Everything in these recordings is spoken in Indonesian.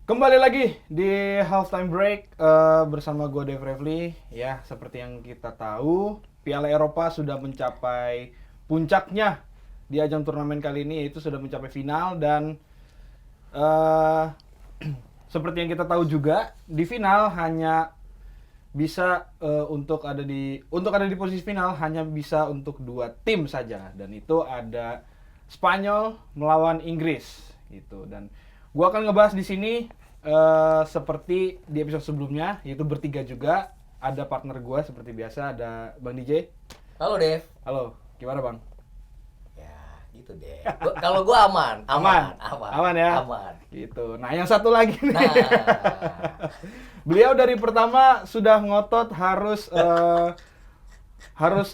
Kembali lagi di halftime break bersama gue Dave Revli. Ya, seperti yang kita tahu, Piala Eropa sudah mencapai puncaknya di ajang turnamen kali ini, yaitu sudah mencapai final dan eh seperti yang kita tahu juga di final hanya bisa untuk ada di posisi final hanya bisa untuk dua tim saja, dan itu ada Spanyol melawan Inggris gitu. Dan gua akan ngebahas di sini seperti di episode sebelumnya, yaitu bertiga juga. Ada partner gua seperti biasa, ada Bang DJ. Halo Dev. Halo, gimana Bang? Ya gitu deh. Kalau gua aman Ya. aman. Gitu. Nah, yang satu lagi nih. Nah, Beliau dari pertama sudah ngotot harus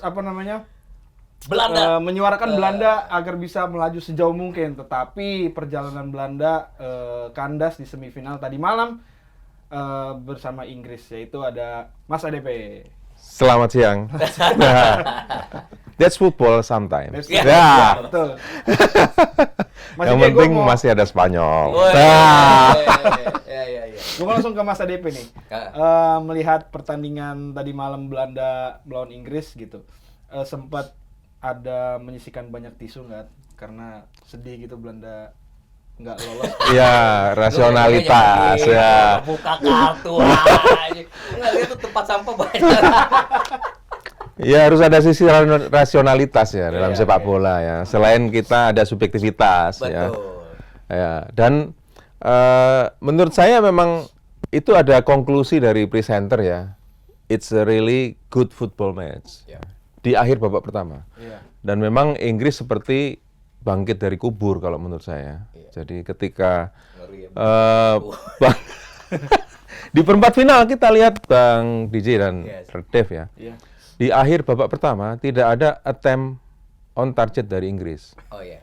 apa namanya? Belanda. Menyuarakan Belanda agar bisa melaju sejauh mungkin, tetapi perjalanan Belanda kandas di semifinal tadi malam bersama Inggris, yaitu ada Mas ADP. Selamat siang. That's football sometimes. Ya, Ya. betul. Yang penting masih ada Spanyol. Woi. Nah. Ya. Gue mau langsung ke Mas ADP nih. Melihat pertandingan tadi malam Belanda melawan Inggris gitu, sempat ada menyisikan banyak tisu nggak? Karena sedih gitu Belanda nggak lolos. Ya, rasionalitas ya. Buka kartu aja. Enggak, itu tempat sampah banyak. Ya harus ada sisi rasionalitas ya dalam sepak bola ya. Selain kita ada subjektivitas ya. Betul. Ya, dan menurut saya memang itu ada konklusi dari presenter ya. It's a really good football match. Ya. Di akhir babak pertama. Iya. Dan memang Inggris seperti bangkit dari kubur kalau menurut saya. Iya. Jadi ketika Ngeri ya. di perempat final kita lihat Bang DJ dan Yes. Dev ya. Iya. Di akhir babak pertama tidak ada attempt on target dari Inggris. Oh iya.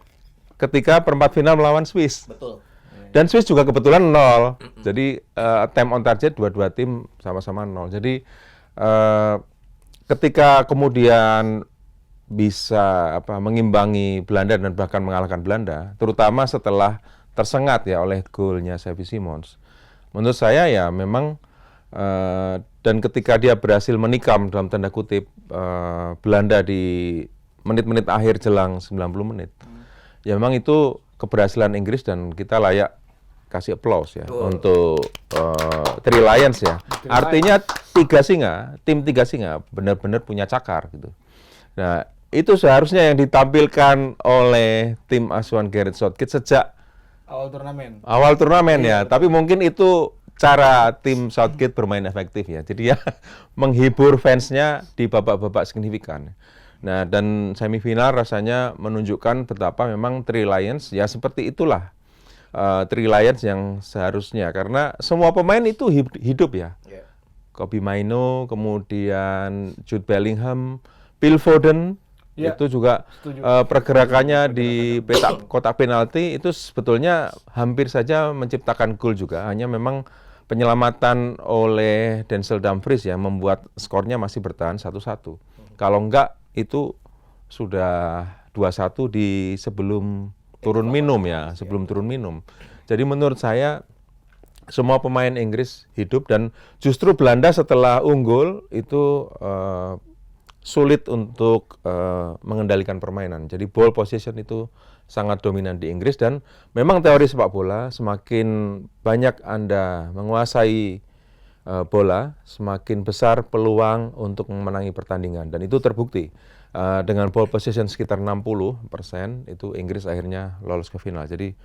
Ketika perempat final melawan Swiss. Betul. Dan Swiss juga kebetulan 0. Jadi attempt on target dua-dua tim sama-sama 0. Jadi ketika kemudian bisa mengimbangi Belanda dan bahkan mengalahkan Belanda, terutama setelah tersengat ya oleh golnya Xavi Simons. Menurut saya ya memang dan ketika dia berhasil menikam dalam tanda kutip Belanda di menit-menit akhir jelang 90 menit. Ya memang itu keberhasilan Inggris dan kita layak kasih applause ya untuk Three Lions ya. Artinya tim tiga singa benar-benar punya cakar gitu. Nah, itu seharusnya yang ditampilkan oleh tim asuhan Gareth Southgate sejak awal turnamen ya. Tapi mungkin itu cara tim Southgate bermain efektif ya. Jadi ya menghibur fansnya di babak-babak signifikan. Nah, dan semifinal rasanya menunjukkan betapa memang Three Lions ya seperti itulah. Three Lions yang seharusnya, karena semua pemain itu hidup ya. Yeah. Kobbie Mainoo, kemudian Jude Bellingham, Phil Foden, itu juga pergerakannya di kotak penalti itu sebetulnya hampir saja menciptakan gol juga. Hanya memang penyelamatan oleh Denzel Dumfries ya membuat skornya masih bertahan 1-1. Kalau enggak itu sudah 2-1 di sebelum turun minum ya, sebelum turun minum. Jadi menurut saya semua pemain Inggris hidup dan justru Belanda setelah unggul itu sulit untuk mengendalikan permainan. Jadi ball possession itu sangat dominan di Inggris dan memang teori sepak bola semakin banyak Anda menguasai bola, semakin besar peluang untuk memenangi pertandingan dan itu terbukti. Dengan ball possession sekitar 60%, itu Inggris akhirnya lolos ke final. Jadi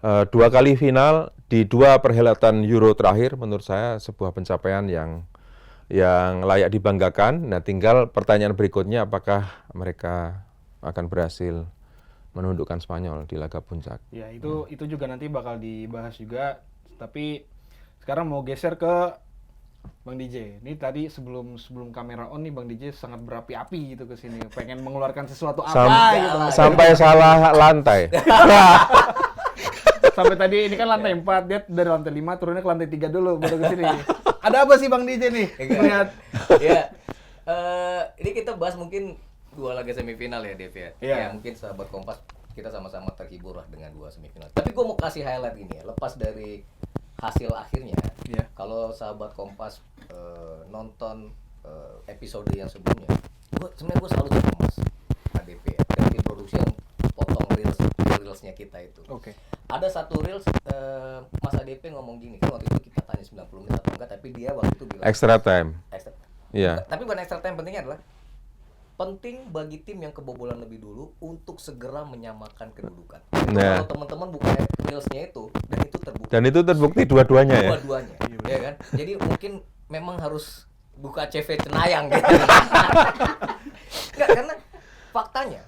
2 kali final di 2 perhelatan Euro terakhir menurut saya sebuah pencapaian yang layak dibanggakan. Nah, tinggal pertanyaan berikutnya apakah mereka akan berhasil menundukkan Spanyol di laga puncak. Ya, itu juga nanti bakal dibahas juga. Tapi sekarang mau geser ke Bang DJ. Ini tadi sebelum kamera on nih Bang DJ sangat berapi-api gitu ke sini, pengen mengeluarkan sesuatu apa gitu. Sampai salah lantai. Sampai tadi ini kan lantai 4, dia dari lantai 5 turunnya ke lantai 3 dulu baru ke sini. Ada apa sih Bang DJ nih? Lihat. Ya. Ini kita bahas mungkin 2 laga semifinal ya, Dev ya. Iya. Ya, mungkin sahabat Kompas kita sama-sama terhibur lah dengan 2 semifinal. Tapi gue mau kasih highlight ini ya, lepas dari hasil akhirnya, Iya. kalau sahabat Kompas nonton episode yang sebelumnya, sebenarnya gue selalu sama Mas ADP ya, dan tim produksi yang potong reelsnya kita itu. Oke. Ada satu reels Mas ADP ngomong gini, kan waktu itu kita tanya 90 menit atau enggak, tapi dia waktu itu bilang Extra time. extra. Iya. Tapi bukan extra time, pentingnya adalah penting bagi tim yang kebobolan lebih dulu untuk segera menyamakan kedudukan. Nah. Kalau teman-teman buka reelsnya itu dan itu terbukti. Dan itu terbukti dua-duanya ya. Dua-duanya, ya kan? Jadi mungkin memang harus buka CV Cenayang gitu. Enggak, karena faktanya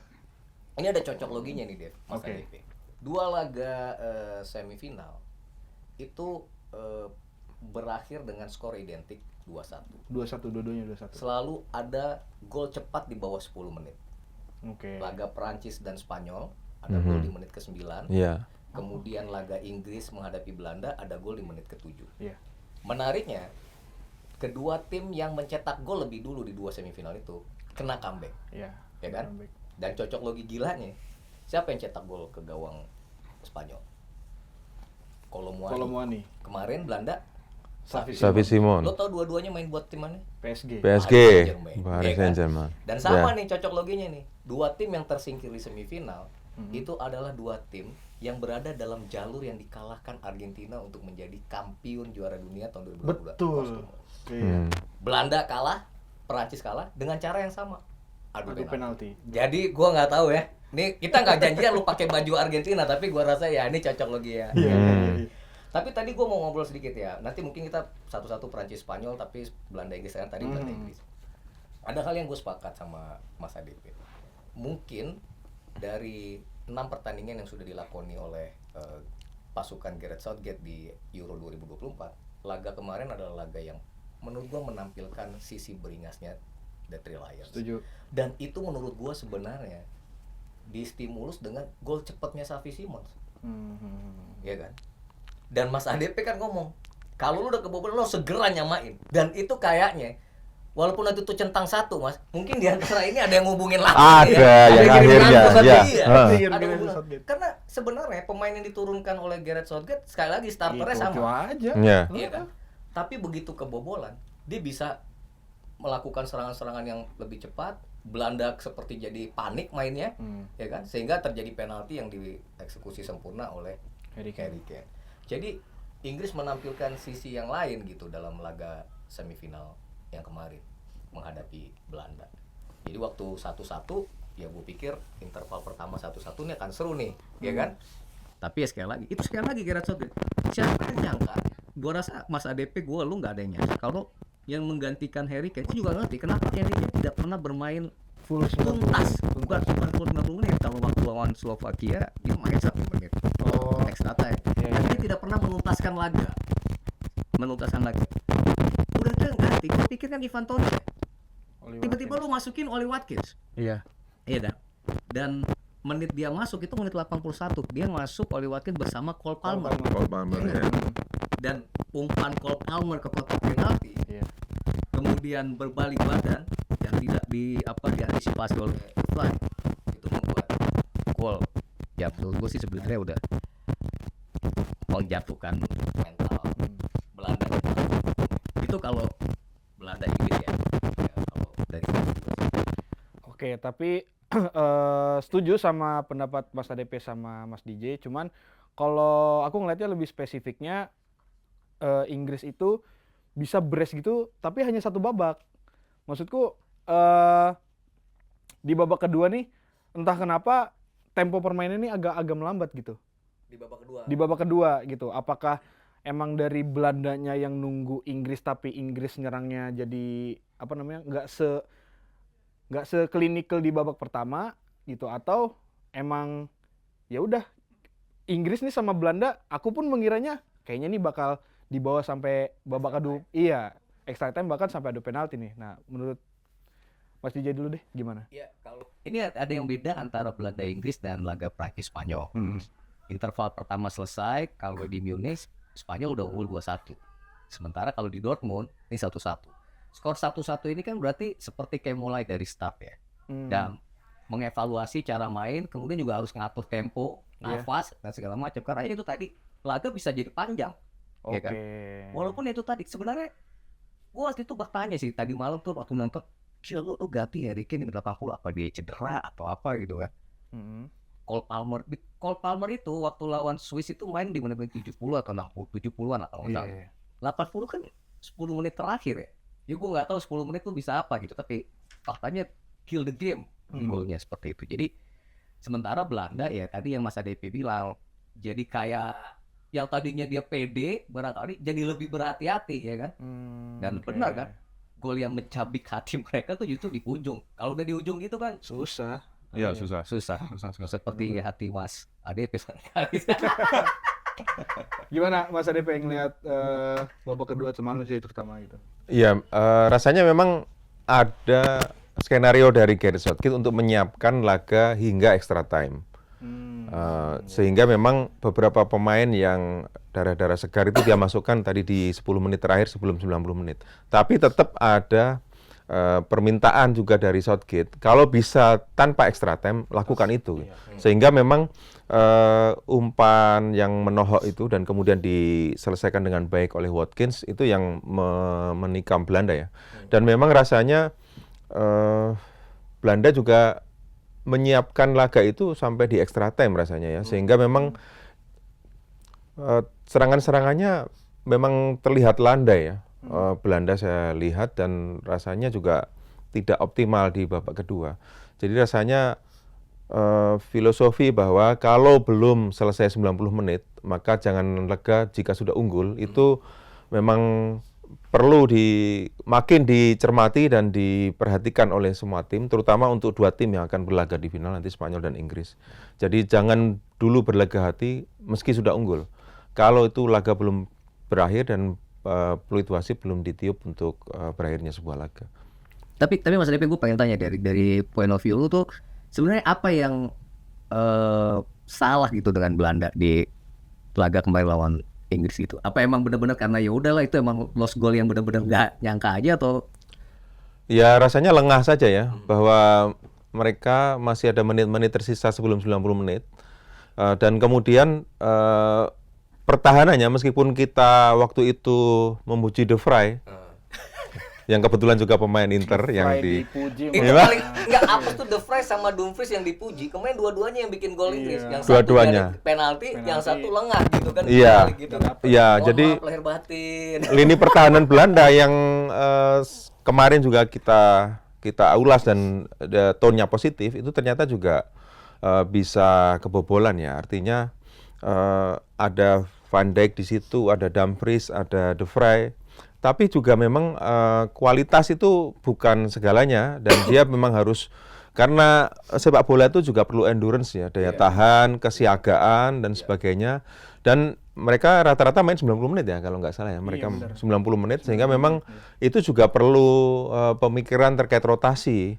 ini ada cocok loginya nih, Dev, Mas Oke. ADP. Dua laga semifinal itu berakhir dengan skor identik 2-1. 2-1, dua-duanya 2-1. Selalu ada gol cepat di bawah 10 menit. Oke. Laga Prancis dan Spanyol ada gol di menit ke-9. Iya. Kemudian laga Inggris menghadapi Belanda ada gol di menit ke-7. Iya. Menariknya, kedua tim yang mencetak gol lebih dulu di dua semifinal itu kena comeback, Iya. ya kan? Dan cocok logi gilanya, siapa yang cetak gol ke gawang Spanyol? Kolomuani. Kemarin Belanda, Xavi Simon. lo tau dua-duanya main buat tim mana? PSG. PSG. Ya Paris kan? Saint-Germain. Dan sama Ya. nih cocok loginya nih, dua tim yang tersingkir di semifinal itu adalah dua tim yang berada dalam jalur yang dikalahkan Argentina untuk menjadi kampiun juara dunia tahun 2022. Betul. Iya. Belanda kalah, Perancis kalah dengan cara yang sama, adu Adu penalti. penalti. Jadi gua nggak tahu ya, nih kita nggak janjian lu pakai baju Argentina, tapi gua rasa ya ini cocok logi ya. Iya. Tapi tadi gua mau ngobrol sedikit ya, nanti mungkin kita satu-satu Perancis Spanyol, tapi Belanda Inggris kan tadi Belanda Inggris. Ada hal yang gue sepakat sama Mas ADP. Mungkin dari 6 pertandingan yang sudah dilakoni oleh pasukan Gareth Southgate di Euro 2024, laga kemarin adalah laga yang menurut gua menampilkan sisi beringasnya The Three Lions. Setuju. Dan itu menurut gua sebenarnya distimulus dengan gol cepatnya Xavi Simons, ya kan? Dan Mas ADP kan ngomong, kalau lu udah kebobolan lo segera nyamain. Dan itu kayaknya walaupun itu tuh centang satu, Mas, mungkin di antara ini ada yang ngubungin lagi. Ada yang akhirnya, ya. Ada hubungan. Karena sebenarnya pemain yang diturunkan oleh Gareth Southgate sekali lagi starternya Itu sama. aja. Iya. Iya kan? Tapi begitu kebobolan, dia bisa melakukan serangan-serangan yang lebih cepat. Belanda seperti jadi panik mainnya, ya kan? Sehingga terjadi penalti yang dieksekusi sempurna oleh Harry Kane. Jadi Inggris menampilkan sisi yang lain gitu dalam laga semifinal yang kemarin menghadapi Belanda. Jadi waktu 1-1, ya gue pikir interval pertama 1-1 ini akan seru nih, ya kan? Tapi ya sekali lagi Gareth Southgate. Siapa yang nyangka? Gue rasa Mas ADP lu nggak ada yang nyangka kalau yang menggantikan Harry Kane itu juga ngerti kenapa Harry Kane tidak pernah bermain Full tuntas, bukan full 90 menit. Kalau waktu lawan Slovakia dia main 1 menit extra time. Iya, Dia tidak pernah menuntaskan laga. Udah tuh yang ganti, gue pikir kan Ivan Toney. Tiba-tiba lu masukin Oli Watkins. Iya. Iya dah. Dan menit dia masuk itu menit 81. Dia masuk Oli Watkins bersama Cole Palmer. Cole Palmer, ya. Dan umpan Cole Palmer ke kotak penalti. Iya. Kemudian berbalik badan yang tidak diantisipasi oleh Fly. Itu membuat gol. Ya menurut gue sih sebenarnya udah menjatuhkan mental Belanda. Itu kalau Belanda Inggris ya. Kalau dari Oke, tapi setuju sama pendapat Mas ADP sama Mas DJ. Cuman kalau aku ngelihatnya lebih spesifiknya Inggris itu bisa brace gitu, tapi hanya satu babak. Maksudku di babak kedua nih, entah kenapa tempo permainan ini agak melambat gitu. Di babak kedua gitu. Apakah emang dari Belandanya yang nunggu Inggris, tapi Inggris nyerangnya jadi nggak seklinikal di babak pertama gitu, atau emang ya udah Inggris nih sama Belanda, aku pun mengiranya kayaknya nih bakal dibawa sampai babak adu, iya, extra time bahkan sampai adu penalti nih. Nah, menurut Mas DJ dulu deh, gimana? Ya, kalau ini ada yang beda antara Belanda Inggris dan laga Prancis Spanyol. Interval pertama selesai, kalau di Munich Spanyol udah unggul 2-1. Sementara kalau di Dortmund ini 1-1. Skor 1-1 ini kan berarti seperti kayak mulai dari start ya. Dan mengevaluasi cara main, kemudian juga harus ngatur tempo, nafas dan segala macam. Karena itu tadi laga bisa jadi panjang. ya kan? Oke. Walaupun itu tadi sebenarnya gua waktu itu bertanya sih tadi malam tuh waktu nonton, "Gila, lu ganti Harry Kane di 80 apa dia cedera atau apa gitu kan?" Mm-mm. Cole Palmer itu waktu lawan Swiss itu main di menit 70 atau 60, 70-an lah kalau nggak salah. Iya. 80 kan 10 menit terakhir ya. Ya gue nggak tahu 10 menit tuh bisa apa gitu, tapi faktanya kill the game golnya seperti itu. Jadi sementara Belanda ya tadi yang Mas ADP bilang, jadi kayak yang tadinya dia pede barangkali jadi lebih berhati-hati ya kan. Dan Oke. benar kan, gol yang mencabik hati mereka tuh justru di ujung. Kalau udah di ujung itu kan Susah. Iya, susah. susah. Seperti hati Mas ADP sekali. Gimana Mas ADP ngelihat babak kedua semalam sih terutama itu? Iya, rasanya memang ada skenario dari Gareth Southgate untuk menyiapkan laga hingga extra time. Sehingga memang beberapa pemain yang darah-darah segar itu dia masukkan tadi di 10 menit terakhir sebelum 90 menit. Tapi tetap ada permintaan juga dari Southgate, kalau bisa tanpa extra time lakukan itu. Sehingga memang umpan yang menohok itu dan kemudian diselesaikan dengan baik oleh Watkins itu yang menikam Belanda ya. Dan memang rasanya Belanda juga menyiapkan laga itu sampai di extra time rasanya ya. Sehingga memang serangan-serangannya memang terlihat landai ya. Belanda saya lihat dan rasanya juga tidak optimal di babak kedua. Jadi rasanya filosofi bahwa kalau belum selesai 90 menit maka jangan lega jika sudah unggul itu memang perlu makin dicermati dan diperhatikan oleh semua tim, terutama untuk dua tim yang akan berlaga di final nanti, Spanyol dan Inggris. Jadi jangan dulu berlega hati meski sudah unggul. Kalau itu laga belum berakhir dan peluit wasit belum ditiup untuk berakhirnya sebuah laga. Tapi Mas DP, gue pengen tanya dari point of view lu tuh sebenarnya apa yang salah gitu dengan Belanda di laga kemarin lawan Inggris gitu? Apa emang benar-benar karena ya udahlah itu emang lost goal yang benar-benar nggak nyangka aja atau? Ya rasanya lengah saja ya, bahwa mereka masih ada menit-menit tersisa sebelum 90 menit dan kemudian pertahanannya meskipun kita waktu itu memuji De Vrij yang kebetulan juga pemain Inter yang dipuji Itu Iya. paling enggak apa tuh De Vrij sama Dumfries yang dipuji. Kemarin dua-duanya yang bikin gol Inggris. Yang Dua-duanya. satu penalti, yang satu lengah gitu kan. Iya. Balik gitu. Iya, Mohon jadi maaf lahir batin. lini pertahanan Belanda yang kemarin juga kita ulas dan tone-nya positif itu ternyata juga bisa kebobolan ya. Artinya ada Van Dijk di situ, ada Dumfries, ada De Vrij. Tapi juga memang kualitas itu bukan segalanya dan dia memang harus, karena sepak bola itu juga perlu endurance ya, daya tahan, kesiagaan dan sebagainya. Dan mereka rata-rata main 90 menit ya kalau nggak salah ya, mereka 90 menit sehingga memang itu juga perlu pemikiran terkait rotasi.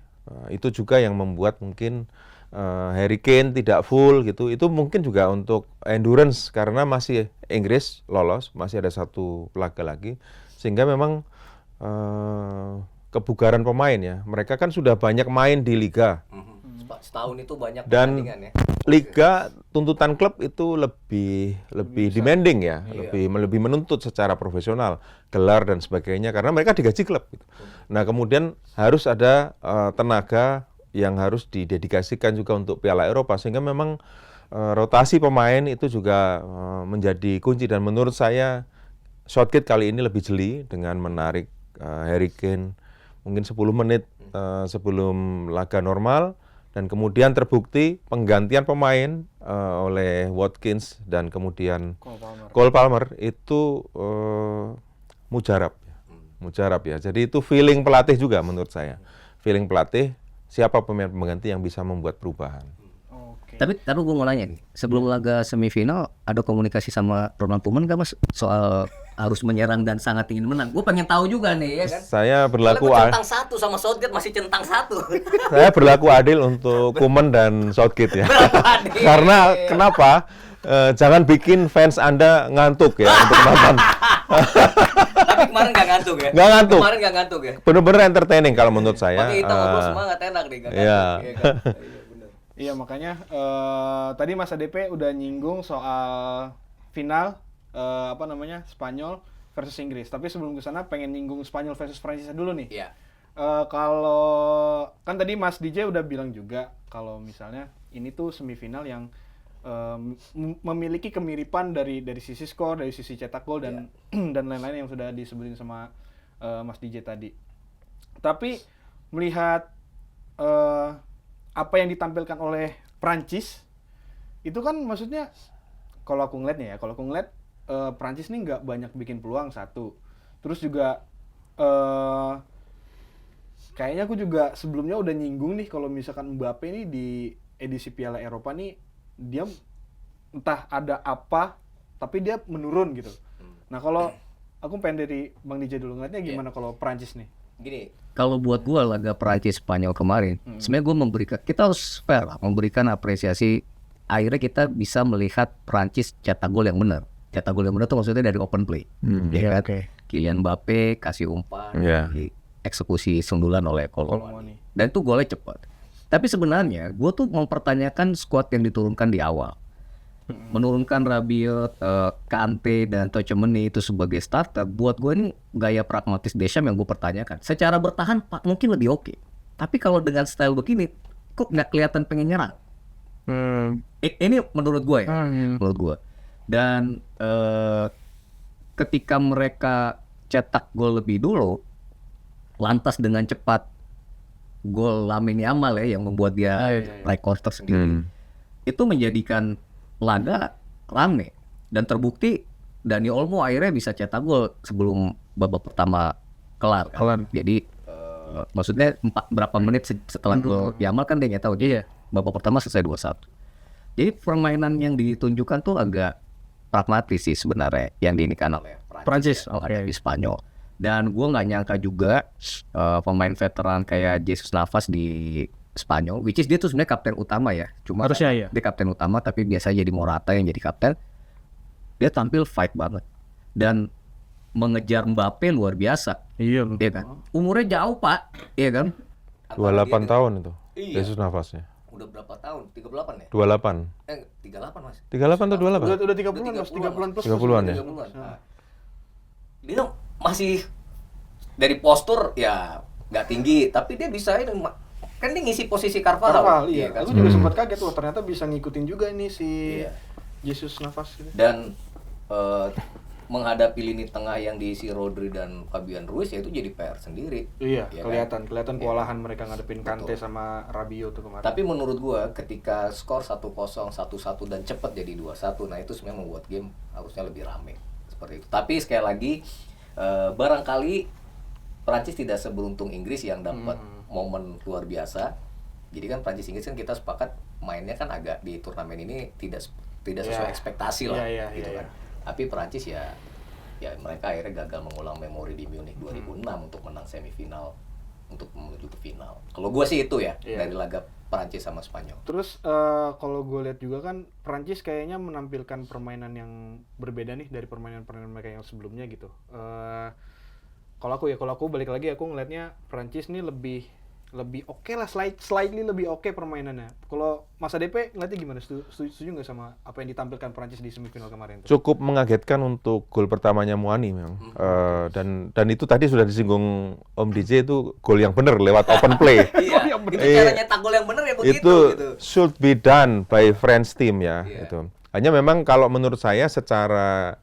Itu juga yang membuat mungkin Harry Kane tidak full gitu. Itu mungkin juga untuk endurance karena masih Inggris lolos, masih ada satu laga lagi. Sehingga memang kebugaran pemain ya. Mereka kan sudah banyak main di liga. Setahun itu banyak Dan pertandingan ya. liga tuntutan klub itu lebih demanding ya, lebih menuntut secara profesional, gelar dan sebagainya karena mereka digaji klub gitu. Nah, kemudian harus ada tenaga yang harus didedikasikan juga untuk Piala Eropa sehingga memang rotasi pemain itu juga menjadi kunci dan menurut saya Southgate kali ini lebih jeli dengan menarik Harry Kane mungkin 10 menit sebelum laga normal dan kemudian terbukti penggantian pemain oleh Watkins dan kemudian Cole Palmer itu mujarab ya. Jadi itu feeling pelatih juga menurut saya. Feeling pelatih siapa pemain pengganti yang bisa membuat perubahan. Tapi gue mau nanya nih, sebelum laga semifinal ada komunikasi sama Ronald Koeman nggak Mas soal harus menyerang dan sangat ingin menang? Gue pengen tahu juga nih ya kan. Saya berlaku Centang satu sama Southgate masih centang satu. Saya berlaku adil untuk Koeman dan Southgate ya. Karena kenapa? Jangan bikin fans Anda ngantuk ya untuk nonton. Tapi kemarin nggak ngantuk ya? Nggak ngantuk. Kemarin nggak ngantuk ya? Bener-bener entertaining kalau menurut saya. Pakai kita ngobrol semangat enak nih kan? Iya. Iya makanya tadi Mas ADP udah nyinggung soal final Spanyol versus Inggris. Tapi sebelum ke sana pengen nyinggung Spanyol versus Prancis dulu nih. Iya. Kalau kan tadi Mas DJ udah bilang juga kalau misalnya ini tuh semifinal yang memiliki kemiripan dari sisi skor, dari sisi cetak gol dan dan lain-lain yang sudah disebutin sama Mas DJ tadi. Tapi melihat apa yang ditampilkan oleh Prancis itu kan maksudnya kalau aku ngeliat Prancis nih nggak banyak bikin peluang satu. Terus juga kayaknya aku juga sebelumnya udah nyinggung nih kalau misalkan Mbappe nih di edisi Piala Eropa nih dia entah ada apa tapi dia menurun gitu. Nah kalau aku pengen dari Bang DJ dulu ngeliatnya gimana kalau Prancis nih? Gini, Kalau buat gue laga Prancis Spanyol kemarin, sebenarnya gue kita harus fair lah, memberikan apresiasi. Akhirnya kita bisa melihat Prancis cetak gol yang benar. Cetak gol yang benar tuh maksudnya dari open play. Ya kan? Kylian Mbappe kasih umpan, eksekusi sundulan oleh Colomani. Dan itu golnya cepat. Tapi sebenarnya gue tuh mempertanyakan squad yang diturunkan di awal. Menurunkan Rabiot, Kante dan Tchouaméni itu sebagai starter, buat gue ini gaya pragmatis Deschamps yang gue pertanyakan. Secara bertahan mungkin lebih oke, tapi kalau dengan style begini kok nggak kelihatan pengen nyerang. Ini menurut gue ya, menurut gue. Dan ketika mereka cetak gol lebih dulu, lantas dengan cepat gol Lamine Yamal ya yang membuat dia rekor tersendiri, itu menjadikan laga rame dan terbukti Dani Olmo akhirnya bisa cetak gol sebelum babak pertama kelar. Jadi maksudnya berapa menit setelah gol Yamal kan dia nggak tahu dia babak pertama selesai 2-1. Jadi permainan yang ditunjukkan tuh agak pragmatis sih sebenarnya yang diinikan oleh Prancis di Spanyol. Dan gue nggak nyangka juga pemain veteran kayak Jesus Navas di Spanyol, which is dia tuh sebenarnya kapten utama ya. Cuma harusnya dia kapten utama, tapi biasa jadi Morata yang jadi kapten. Dia tampil fight banget dan mengejar Mbappe luar biasa. Iya kan? Umurnya jauh Pak, iya kan? 28 tahun itu. Iya. Jesus Navasnya. Udah berapa tahun? 38 ya? 28. 38 Mas. 38 atau 28? Udah 30-an Mas, 30-an plus. 30-an ya. 30-an. Nah, dia masih dari postur ya nggak tinggi, tapi dia bisa ini kan dia ngisi posisi Carvajal. Iya kan? aku juga sempat kaget tuh ternyata bisa ngikutin juga ini si Jesus Navas gitu. Dan menghadapi lini tengah yang diisi Rodri dan Fabian Ruiz ya itu jadi PR sendiri. Iya, ya kelihatan kan? kewalahan mereka ngadepin Kante sama Rabiot tuh kemarin. Tapi menurut gua ketika skor 1-0, 1-1 dan cepat jadi 2-1, nah itu sebenarnya membuat game harusnya lebih rame seperti itu. Tapi sekali lagi barangkali Prancis tidak seberuntung Inggris yang dapat momen luar biasa. Jadi kan Prancis Inggris kan kita sepakat mainnya kan agak di turnamen ini tidak sesuai ekspektasi lah gitu kan. Tapi Prancis ya mereka akhirnya gagal mengulang memori di Munich 2006 untuk menang semifinal untuk menuju ke final. Kalau gue sih itu dari laga Prancis sama Spanyol. Terus kalau gue lihat juga kan Prancis kayaknya menampilkan permainan yang berbeda nih dari permainan mereka yang sebelumnya gitu. Kalau aku balik lagi aku ngelihatnya Prancis nih lebih oke lah, slightly lebih oke permainannya. Kalau Mas ADP ngeliatnya gimana? Setuju nggak sama apa yang ditampilkan Prancis di semifinal kemarin? Cukup mengagetkan untuk gol pertamanya Muani memang. Dan itu tadi sudah disinggung Om DJ, itu gol yang benar lewat open play. Iya, itu cara nyetak gol yang benar ya begitu. Itu gitu. should be done by French team ya. Gitu. Hanya memang kalau menurut saya secara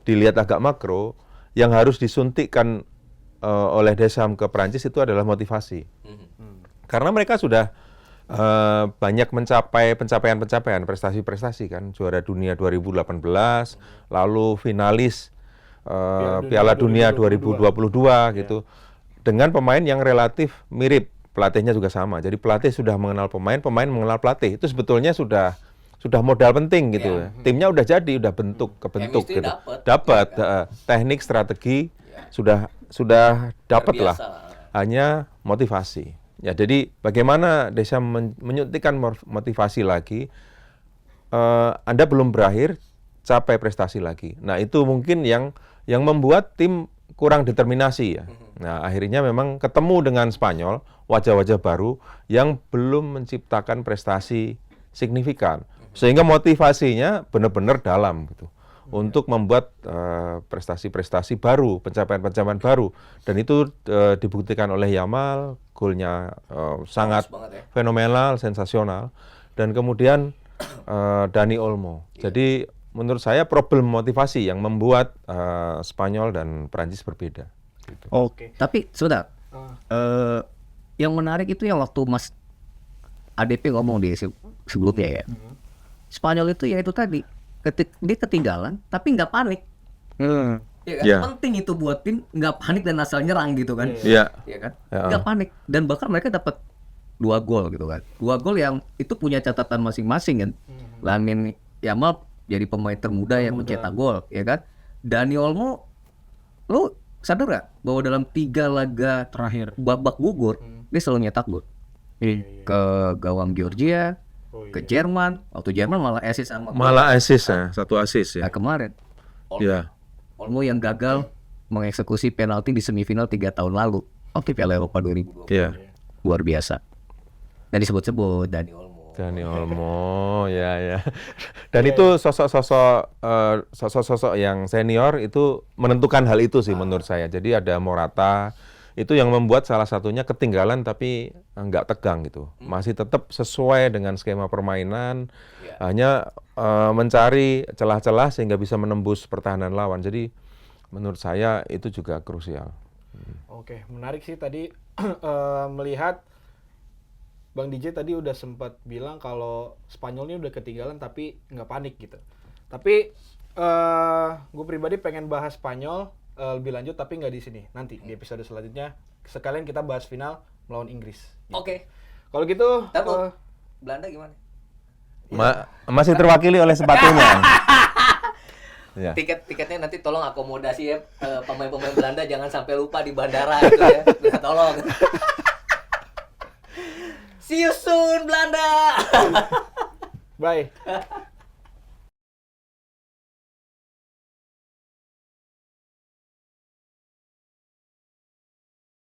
dilihat agak makro, yang harus disuntikkan oleh Deschamps ke Prancis itu adalah motivasi. Karena mereka sudah banyak mencapai pencapaian-pencapaian, prestasi-prestasi kan, juara dunia 2018, lalu finalis Piala Dunia 2022 gitu. Dengan pemain yang relatif mirip, pelatihnya juga sama. Jadi pelatih sudah mengenal pemain mengenal pelatih. Itu sebetulnya sudah modal penting gitu. Timnya udah jadi, udah kebentuk gitu. Dapat teknik, strategi sudah dapat lah. Hanya motivasi. Ya, jadi bagaimana Deschamps menyuntikkan motivasi lagi? Anda belum berakhir, capai prestasi lagi. Nah, itu mungkin yang membuat tim kurang determinasi ya. Nah, akhirnya memang ketemu dengan Spanyol, wajah-wajah baru yang belum menciptakan prestasi signifikan. Sehingga motivasinya benar-benar dalam gitu. untuk membuat prestasi-prestasi baru, pencapaian-pencapaian baru, dan itu dibuktikan oleh Yamal, golnya sangat banget ya. fenomenal, sensasional, dan kemudian Dani Olmo. Jadi menurut saya problem motivasi yang membuat Spanyol dan Prancis berbeda. Gitu. Oke. Tapi sudah. Yang menarik itu yang waktu Mas ADP ngomong di sebelumnya ya. Spanyol itu ya itu tadi, dia ketinggalan tapi nggak panik. Ya kan? Ya. Penting itu buat tim nggak panik dan asal nyerang gitu kan. Iya. Ya kan? Ya. Nggak panik dan bahkan mereka dapat 2 gol gitu kan. 2 gol yang itu punya catatan masing-masing kan. Lamine Yamal jadi pemain termuda yang mencetak gol, ya kan? Dani Olmo, lu sadar gak bahwa dalam 3 laga Terakhir. babak gugur dia selalu nyetak gol ke gawang Georgia, ke Jerman. Waktu Jerman malah assist sama Malah assist ya, 1 assist ya. Nah, kemarin Ya. Olmo yang gagal mengeksekusi penalti di semifinal 3 tahun lalu waktu Piala Eropa 2020. Iya. Luar biasa. Dan disebut-sebut Dani Olmo. Dani Olmo, ya. Dan itu sosok-sosok yang senior itu menentukan hal itu sih menurut saya. Jadi ada Morata, itu yang membuat salah satunya ketinggalan tapi nggak tegang gitu. Masih tetap sesuai dengan skema permainan, hanya mencari celah-celah sehingga bisa menembus pertahanan lawan. Jadi menurut saya itu juga krusial. Oke, menarik sih tadi melihat Bang DJ tadi udah sempat bilang kalau Spanyol ini udah ketinggalan tapi nggak panik gitu. Tapi gue pribadi pengen bahas Spanyol lebih lanjut tapi nggak di sini. Nanti di episode selanjutnya sekalian kita bahas final melawan Inggris. Oke. Kalau gitu Tapi Belanda gimana? Masih terwakili oleh sepatunya. Ya. Tiketnya nanti tolong akomodasi ya, pemain-pemain Belanda jangan sampai lupa di bandara gitu ya. Nah, tolong. See you soon Belanda. bye.